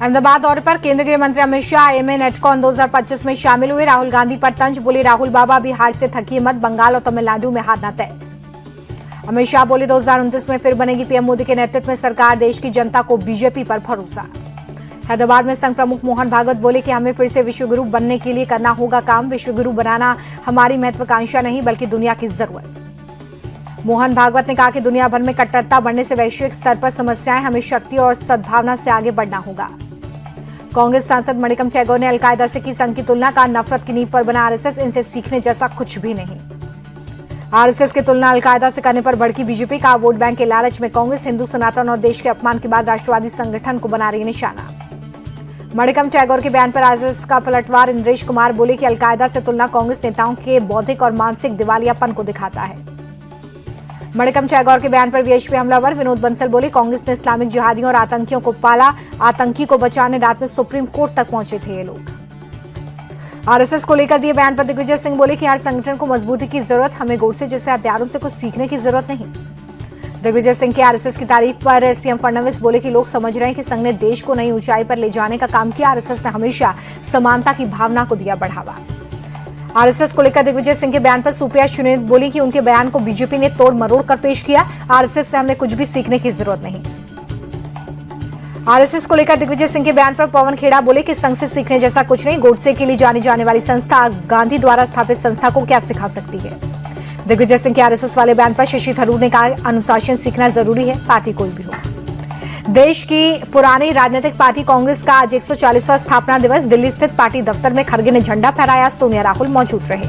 अहमदाबाद दौरे पर केंद्रीय गृह मंत्री अमित शाह एमए नेटकॉन 2025 में शामिल हुए। राहुल गांधी पर तंज, बोले राहुल बाबा भी हार से थकिए मत, बंगाल और तमिलनाडु में हारना तय। अमित शाह बोले 2029 में फिर बनेगी पीएम मोदी के नेतृत्व में सरकार, देश की जनता को बीजेपी पर भरोसा। हैदराबाद में संघ प्रमुख मोहन भागवत बोले कि हमें फिर से विश्वगुरु बनने के लिए करना होगा काम। विश्वगुरु बनाना हमारी महत्वाकांक्षा नहीं बल्कि दुनिया की जरूरत। मोहन भागवत ने कहा कि दुनिया भर में कट्टरता बढ़ने से वैश्विक स्तर पर समस्याएं, हमें शक्ति और सद्भावना से आगे बढ़ना होगा। कांग्रेस सांसद मणिकम चैगोर ने अलकायदा से की संघ की तुलना, का नफरत की नींव पर बना आरएसएस, इनसे सीखने जैसा कुछ भी नहीं। आरएसएस की तुलना अलकायदा से करने पर भड़की बीजेपी, का वोट बैंक के लालच में कांग्रेस हिंदू सनातन और देश के अपमान के बाद राष्ट्रवादी संगठन को बना रही है निशाना। मणिकम चैगोर के बयान पर आरएसएस का पलटवार इंद्रेश कुमार बोले कि अलकायदा से तुलना कांग्रेस नेताओं के बौद्धिक और मानसिक दिवालियापन को दिखाता है। मणिकम चैगोर के बयान पर वीएचपी हमलावर विनोद बंसल बोले कांग्रेस ने इस्लामिक जिहादियों और आतंकियों को पाला, आतंकी को बचाने रात में सुप्रीम कोर्ट तक पहुंचे थे ये लोग। आरएसएस को लेकर दिए बयान पर दिग्विजय सिंह बोले कि हर संगठन को मजबूती की जरूरत, हमें गोडसे जैसे हत्यारों से कुछ सीखने की जरूरत नहीं। दिग्विजय सिंह के आरएसएस की तारीफ पर सीएम फडणवीस बोले कि लोग समझ रहे हैं कि संघ ने देश को नई ऊंचाई पर ले जाने का काम किया। आरएसएस ने हमेशा समानता की भावना को दिया बढ़ावा। आरएसएस को लेकर दिग्विजय सिंह के बयान पर सुप्रिया सुले बोली कि उनके बयान को बीजेपी ने तोड़ मरोड़ कर पेश किया। आरएसएस से हमें कुछ भी सीखने की जरूरत नहीं। आरएसएस को लेकर दिग्विजय सिंह के बयान पर पवन खेड़ा बोले कि संघ से सीखने जैसा कुछ नहीं। गोडसे के लिए जानी जाने वाली संस्था गांधी द्वारा स्थापित संस्था को क्या सिखा सकती है। दिग्विजय सिंह के आरएसएस वाले बयान पर शशि थरूर ने कहा अनुशासन सीखना जरूरी है, पार्टी कोई भी हो। देश की पुरानी राजनीतिक पार्टी कांग्रेस का आज 140वां स्थापना दिवस, दिल्ली स्थित पार्टी दफ्तर में खड़गे ने झंडा फहराया, सोनिया राहुल मौजूद रहे।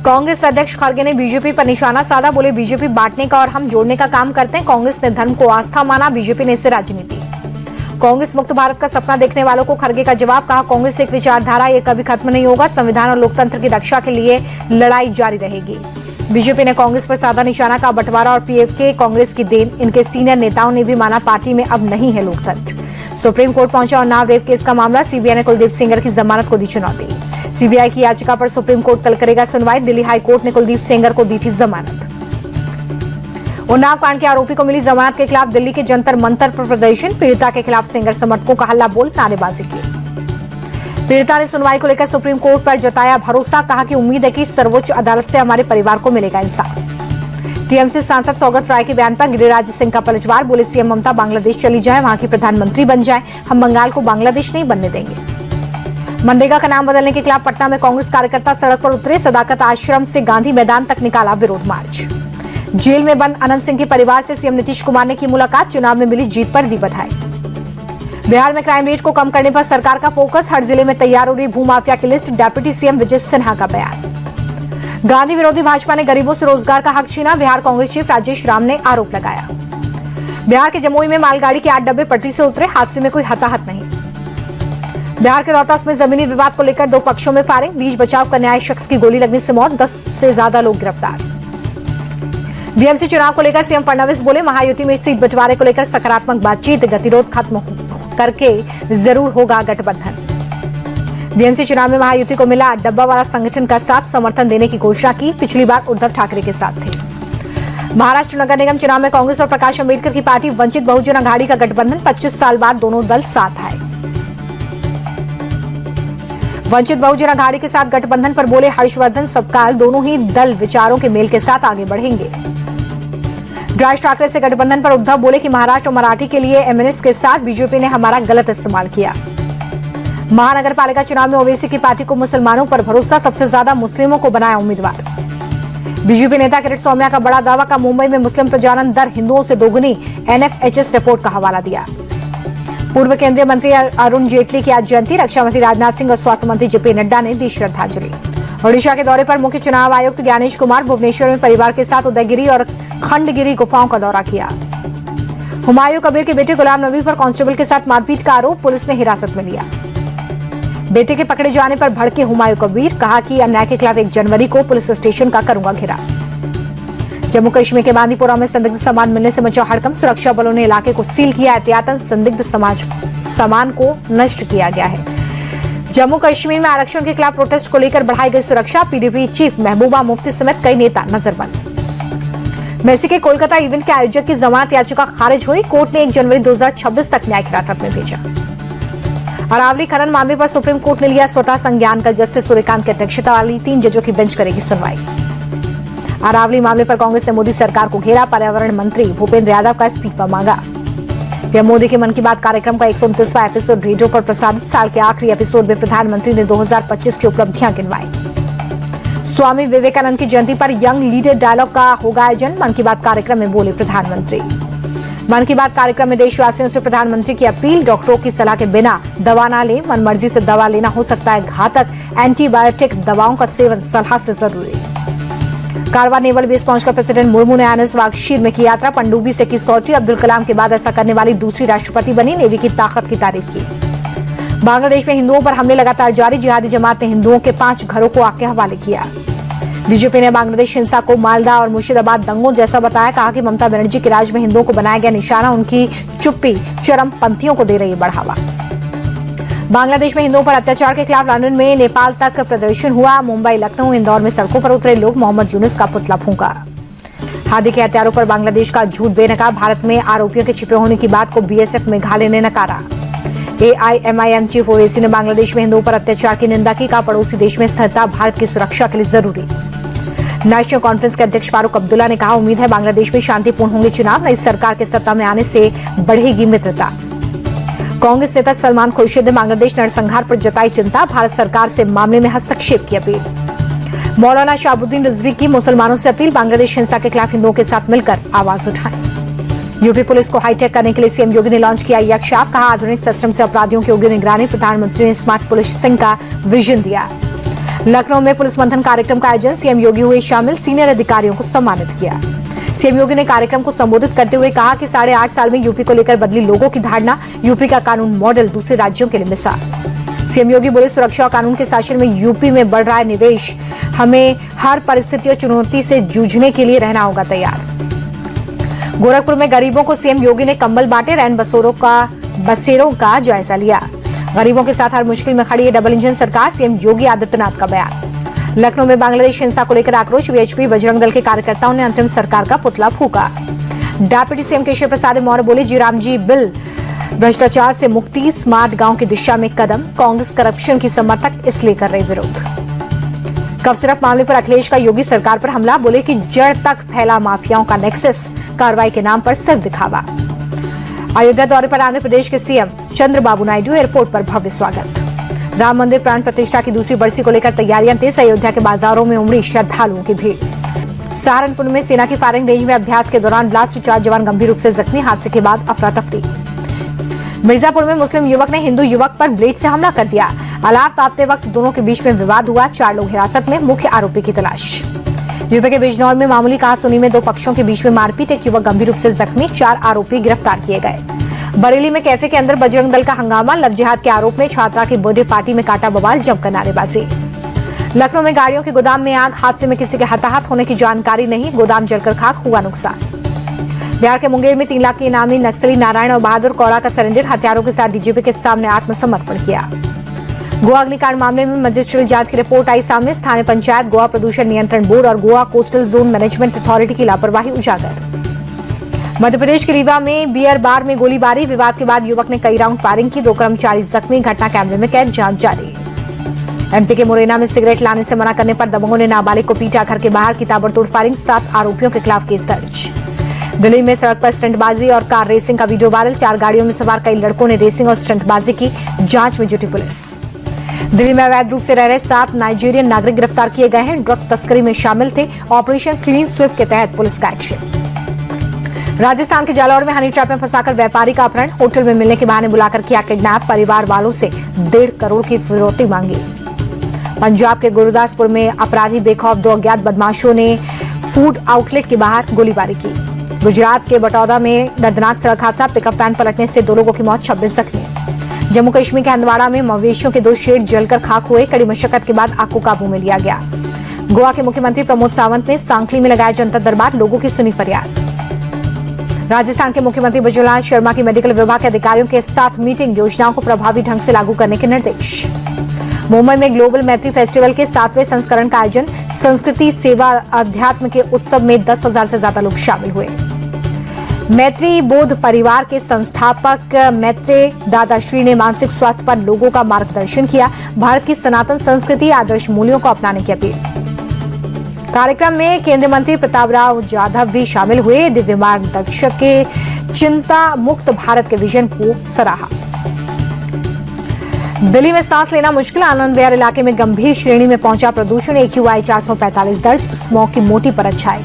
कांग्रेस अध्यक्ष खड़गे ने बीजेपी पर निशाना साधा, बोले बीजेपी बांटने का और हम जोड़ने का काम करते हैं। कांग्रेस ने धर्म को आस्था माना, बीजेपी ने इसे राजनीति। कांग्रेस मुक्त भारत का सपना देखने वालों को खड़गे का जवाब, कहा कांग्रेस एक विचारधारा, ये कभी खत्म नहीं होगा, संविधान और लोकतंत्र की रक्षा के लिए लड़ाई जारी रहेगी। बीजेपी ने कांग्रेस पर साधा निशाना, का बंटवारा और पीएके कांग्रेस की देन। इनके सीनियर नेताओं ने भी माना पार्टी में अब नहीं है लोकतंत्र। सुप्रीम कोर्ट पहुंचा उन्नाव रेप केस का मामला, सीबीआई ने कुलदीप सेंगर की जमानत को दी चुनौती। सीबीआई की याचिका पर सुप्रीम कोर्ट कल करेगा सुनवाई। दिल्ली हाई कोर्ट ने कुलदीप सेंगर को दी थी जमानत। उन्नाव कांड के आरोपी को मिली जमानत के खिलाफ दिल्ली के जंतर मंतर पर प्रदर्शन, पीड़िता के खिलाफ सेंगर समर्थकों का हल्ला बोल नारेबाजी की। पीड़िता ने सुनवाई को लेकर सुप्रीम कोर्ट पर जताया भरोसा, कहा कि उम्मीद है कि सर्वोच्च अदालत से हमारे परिवार को मिलेगा इंसाफ। टीएमसी सांसद सौगत राय के बयान पर गिरिराज सिंह का पलटवार, बोले सीएम ममता बांग्लादेश चली जाए, वहां की प्रधानमंत्री बन जाए, हम बंगाल को बांग्लादेश नहीं बनने देंगे। मनरेगा का नाम बदलने के खिलाफ पटना में कांग्रेस कार्यकर्ता सड़क पर उतरे, सदाकत आश्रम से गांधी मैदान तक निकाला विरोध मार्च। जेल में बंद अनंत सिंह के परिवार से सीएम नीतीश कुमार ने की मुलाकात, चुनाव में मिली जीत पर दी बधाई। बिहार में क्राइम रेट को कम करने पर सरकार का फोकस, हर जिले में तैयार हो रही भूमाफिया की list, deputy CM Vijay Sinha का बयान। गांधी विरोधी भाजपा ने गरीबों से रोजगार का हक छीना, बिहार कांग्रेस चीफ राजेश राम ने आरोप लगाया। बिहार के जमुई में मालगाड़ी के 8 डब्बे पटरी से उतरे, हादसे में कोई हताहत नहीं। बिहार के रोहतास में जमीनी विवाद को लेकर 2 पक्षों में फायरिंग, बीच बचाव करने आए शख्स की गोली लगने से मौत, 10 से ज्यादा लोग गिरफ्तार। बीएमसी चुनाव को लेकर सीएम फडणवीस बोले महायुति में सीट बंटवारे को लेकर सकारात्मक बातचीत, गतिरोध खत्म करके जरूर होगा गठबंधन। बीएमसी चुनाव में महायुति को मिला डब्बावाला संगठन का साथ, समर्थन देने की घोषणा की, पिछली बार उद्धव ठाकरे के साथ थे। महाराष्ट्र नगर निगम चुनाव में कांग्रेस और प्रकाश अंबेडकर की पार्टी वंचित बहुजन अघाड़ी का गठबंधन, 25 साल बाद दोनों दल साथ आए। वंचित बहुजन अघाड़ी के साथ गठबंधन पर बोले हर्षवर्धन सबकाल, दोनों ही दल विचारों के मेल के साथ आगे बढ़ेंगे। राज ठाकरे से गठबंधन पर उद्धव बोले कि महाराष्ट्र और मराठी के लिए एमएनएस के साथ बीजेपी ने हमारा गलत इस्तेमाल किया। महानगर पालिका चुनाव में ओवैसी की पार्टी को मुसलमानों पर भरोसा, सबसे ज्यादा मुस्लिमों को बनाया उम्मीदवार। बीजेपी नेता किरीट सौम्या का बड़ा दावा, का मुंबई में मुस्लिम प्रजनन दर हिंदुओं से दोगुनी, एनएफएचएस रिपोर्ट का हवाला दिया। पूर्व केंद्रीय मंत्री अरुण जेटली की आज जयंती, रक्षा मंत्री राजनाथ सिंह और स्वास्थ्य मंत्री जेपी नड्डा ने दी श्रद्धांजलि। ओडिशा के दौरे पर मुख्य चुनाव आयुक्त ज्ञानेश कुमार भुवनेश्वर में परिवार के साथ उदयगिरी और खंडगिरी गुफाओं का दौरा किया। हुमायूं कबीर के बेटे गुलाम नबी पर कांस्टेबल के साथ मारपीट का आरोप, पुलिस ने हिरासत में लिया। बेटे के पकड़े जाने पर भड़के हुमायूं कबीर, कहा कि अन्याय के खिलाफ 1 जनवरी को पुलिस स्टेशन का करूंगा घेराव। जम्मू कश्मीर के बांदीपोरा में संदिग्ध सामान मिलने से मचा हड़कंप, सुरक्षा बलों ने इलाके को सील किया, एहतियातन संदिग्ध सामान को नष्ट किया गया है। जम्मू कश्मीर में आरक्षण के खिलाफ प्रोटेस्ट को लेकर बढ़ाई गई सुरक्षा, पीडीपी चीफ महबूबा मुफ्ती समेत कई नेता नजरबंद। मेसी के कोलकाता इवेंट के आयोजक की जमानत याचिका खारिज हुई, कोर्ट ने 1 जनवरी 2026 तक न्यायिक हिरासत में भेजा। अरावली खनन मामले पर सुप्रीम कोर्ट ने लिया स्वतः संज्ञान। कल जस्टिस सूर्यकांत की अध्यक्षता वाली 3 जजों की बेंच करेगी सुनवाई। अरावली मामले पर कांग्रेस ने मोदी सरकार को घेरा। पर्यावरण मंत्री भूपेंद्र यादव का इस्तीफा मांगा। पीएम मोदी के मन की बात कार्यक्रम का 129वां एपिसोड रेडियो पर प्रसारित। साल के आखिरी एपिसोड में प्रधानमंत्री ने 2025 की उपलब्धियां गिनवाई। स्वामी विवेकानंद की जयंती पर यंग लीडर डायलॉग का होगा आयोजन। मन की बात कार्यक्रम में बोले प्रधानमंत्री। मन की बात कार्यक्रम में देशवासियों से प्रधानमंत्री की अपील, डॉक्टरों की सलाह के बिना दवा न लें। मनमर्जी से दवा लेना हो सकता है घातक। एंटीबायोटिक दवाओं का सेवन सलाह से जरूरी। कारवा नेवल बेस पहुंचकर प्रेसिडेंट मुर्मू ने आनस वागशीर में की यात्रा। पनडुब्बी से की सॉर्टी। अब्दुल कलाम के बाद ऐसा करने वाली दूसरी राष्ट्रपति बनी। नेवी की ताकत की तारीफ की। बांग्लादेश में हिंदुओं पर हमले लगातार जारी। जिहादी जमात ने हिंदुओं के 5 घरों को आग के हवाले किया। बीजेपी ने बांग्लादेश हिंसा को मालदा और मुर्शिदाबाद दंगों जैसा बताया। कहा कि ममता बनर्जी के राज में हिंदुओं को बनाया गया निशाना। उनकी चुप्पी चरमपंथियों को दे रही है बढ़ावा। बांग्लादेश में हिंदुओं पर अत्याचार के खिलाफ लंदन में नेपाल तक प्रदर्शन हुआ। मुंबई, लखनऊ, इंदौर में सड़कों पर उतरे लोग। मोहम्मद यूनुस का पुतला फूंका। हादी के हत्यारों पर बांग्लादेश का झूठ बेनकाब। भारत में आरोपियों के छिपे होने की बात को बीएसएफ मेघालय ने नकारा। एआईएमआईएम चीफ ओवैसी ने बांग्लादेश में हिंदुओं पर अत्याचार की निंदा की। कहा पड़ोसी देश में स्थिरता भारत की सुरक्षा के लिए जरूरी। नेशनल कॉन्फ्रेंस के अध्यक्ष फारूक अब्दुल्ला ने कहा उम्मीद है बांग्लादेश में शांतिपूर्ण होंगे चुनाव। नई सरकार के सत्ता में आने से बढ़ेगी मित्रता। कांग्रेस नेता सलमान खुर्शीद ने बांग्लादेश नरसंहार पर जताई चिंता। भारत सरकार से मामले में हस्तक्षेप की अपील। मौलाना शहाबुद्दीन रिजवी की मुसलमानों से अपील, बांग्लादेश हिंसा के खिलाफ हिंदुओं के साथ मिलकर आवाज उठाएं। यूपी पुलिस को हाईटेक करने के लिए सीएम योगी ने लॉन्च किया यक्ष ऐप। कहा आधुनिक सिस्टम से अपराधियों की होगी निगरानी। प्रधानमंत्री ने स्मार्ट पुलिसिंग का विजन दिया। लखनऊ में पुलिस मंथन कार्यक्रम का आयोजन। सीएम योगी हुए शामिल। सीनियर अधिकारियों को सम्मानित किया। सीएम योगी ने कार्यक्रम को संबोधित करते हुए कहा कि 8.5 साल में यूपी को लेकर बदली लोगों की धारणा। यूपी का कानून मॉडल दूसरे राज्यों के लिए मिसाल। सीएम योगी बोले सुरक्षा और कानून के शासन में यूपी में बढ़ रहा है निवेश। हमें हर परिस्थिति और चुनौती से जूझने के लिए रहना होगा तैयार। गोरखपुर में गरीबों को सीएम योगी ने कंबल बांटे। रैन बसेरों का जायजा लिया। गरीबों के साथ हर मुश्किल में खड़ी है डबल इंजन सरकार। सीएम योगी आदित्यनाथ का बयान। लखनऊ में बांग्लादेश हिंसा को लेकर आक्रोश। वीएचपी बजरंग दल के कार्यकर्ताओं ने अंतरिम सरकार का पुतला फूंका। डेप्यूटी सीएम केशव प्रसाद मौर्य बोले जी रामजी बिल भ्रष्टाचार से मुक्ति, स्मार्ट गांव की दिशा में कदम। कांग्रेस करप्शन की समर्थक इसलिए कर रहे विरोध। कफ सिरप मामले पर अखिलेश का योगी सरकार पर हमला। बोले कि जड़ तक फैला माफियाओं का नेक्सस। कार्रवाई के नाम पर सिर्फ दिखावा। अयोध्या दौरे पर आंध्र प्रदेश के सीएम चंद्रबाबू नायडू। एयरपोर्ट पर भव्य स्वागत। राम मंदिर प्राण प्रतिष्ठा की दूसरी बरसी को लेकर तैयारियां तेज। अयोध्या के बाजारों में उमड़ी श्रद्धालुओं की भीड़। सहारनपुर में सेना की फायरिंग रेंज में अभ्यास के दौरान ब्लास्ट। 4 जवान गंभीर रूप से जख्मी। हादसे के बाद अफरा तफरी। मिर्जापुर में मुस्लिम युवक ने हिंदू युवक पर ब्लेड से हमला कर दिया। अलाव तापते वक्त दोनों के बीच में विवाद हुआ। 4 लोग हिरासत में। मुख्य आरोपी की तलाश। यूपी के बिजनौर में मामूली कहासुनी में 2 पक्षों के बीच में मारपीट। एक युवक गंभीर रूप से जख्मी। 4 आरोपी गिरफ्तार किए गए। बरेली में कैफे के अंदर बजरंग दल का हंगामा। लव जिहाद के आरोप में छात्रा की बर्थडे पार्टी में काटा बवाल। जमकर नारेबाजी। लखनऊ में गाड़ियों के गोदाम में आग। हादसे में किसी के हताहत होने की जानकारी नहीं। गोदाम जलकर खाक, हुआ नुकसान। बिहार के मुंगेर में 3 लाख के इनामी नक्सली नारायण और बहादुर कौड़ा का सरेंडर। हथियारों के साथ डीजीपी के सामने आत्मसमर्पण किया। गोवा अग्निकांड मामले में मजिस्ट्रेट जांच की रिपोर्ट आई सामने। स्थानीय पंचायत, गोवा प्रदूषण नियंत्रण बोर्ड और Goa coastal zone management authority की लापरवाही उजागर। मध्य प्रदेश के रीवा में बियर बार में गोलीबारी। विवाद के बाद युवक ने कई राउंड फायरिंग की। 2 कर्मचारी जख्मी। घटना कैमरे में कैद, जांच जारी। एमपी के मुरैना में सिगरेट लाने से मना करने पर दबंगों ने नाबालिग को पीटा। घर के बाहर की ताबड़तोड़ फायरिंग। 7 आरोपियों के खिलाफ केस दर्ज। दिल्ली में सड़क पर स्टंटबाजी और कार रेसिंग का वीडियो वायरल। 4 गाड़ियों में सवार कई लड़कों ने रेसिंग और स्टंटबाजी की। जांच में जुटी पुलिस। दिल्ली में अवैध रूप से रह रहे 7 नाइजीरियन नागरिक गिरफ्तार किए गए हैं। ड्रग तस्करी में शामिल थे। ऑपरेशन क्लीन स्वीप के तहत पुलिस का एक्शन। राजस्थान के जालौर में हनी ट्रैप में फंसाकर व्यापारी का अपहरण। होटल में मिलने के बहाने बुलाकर किया किडनैप। परिवार वालों से 1.5 करोड़ की फिरौती मांगी। पंजाब के गुरदासपुर में अपराधी बेखौफ 2 अज्ञात बदमाशों ने फूड आउटलेट के बाहर गोलीबारी की। गुजरात के बटौदा में दर्दनाक सड़क हादसा। पिकअप वैन पलटने से 2 लोगों की मौत, 26 जख्मी। जम्मू कश्मीर के हंदवाड़ा में मवेशियों के 2 शेड जलकर खाक हुए। कड़ी मशक्कत के बाद आग को काबू में लिया गया। गोवा के मुख्यमंत्री प्रमोद सावंत ने सांकली में लगाया जनता दरबार। लोगों की सुनी फरियाद। राजस्थान के मुख्यमंत्री बजुलाल शर्मा की मेडिकल विभाग के अधिकारियों के साथ मीटिंग। योजनाओं को प्रभावी ढंग से लागू करने के निर्देश। मुंबई में ग्लोबल मैत्री फेस्टिवल के 7वें संस्करण का आयोजन। संस्कृति, सेवा, अध्यात्म के उत्सव में 10,000 से ज्यादा लोग शामिल हुए। मैत्री बोध परिवार के संस्थापक मैत्रेय दादाश्री ने मानसिक स्वास्थ्य पर लोगों का मार्गदर्शन किया। भारत की सनातन संस्कृति आदर्श मूल्यों को अपनाने की अपील। कार्यक्रम में केंद्रीय मंत्री प्रतापराव जाधव भी शामिल हुए। दिव्य मार्गदर्शक के चिंता मुक्त भारत के विजन को सराहा। दिल्ली में सांस लेना मुश्किल, आनंद विहार इलाके में गंभीर श्रेणी में पहुंचा प्रदूषण। AQI 445 दर्ज, स्मॉग की मोटी परत छाई।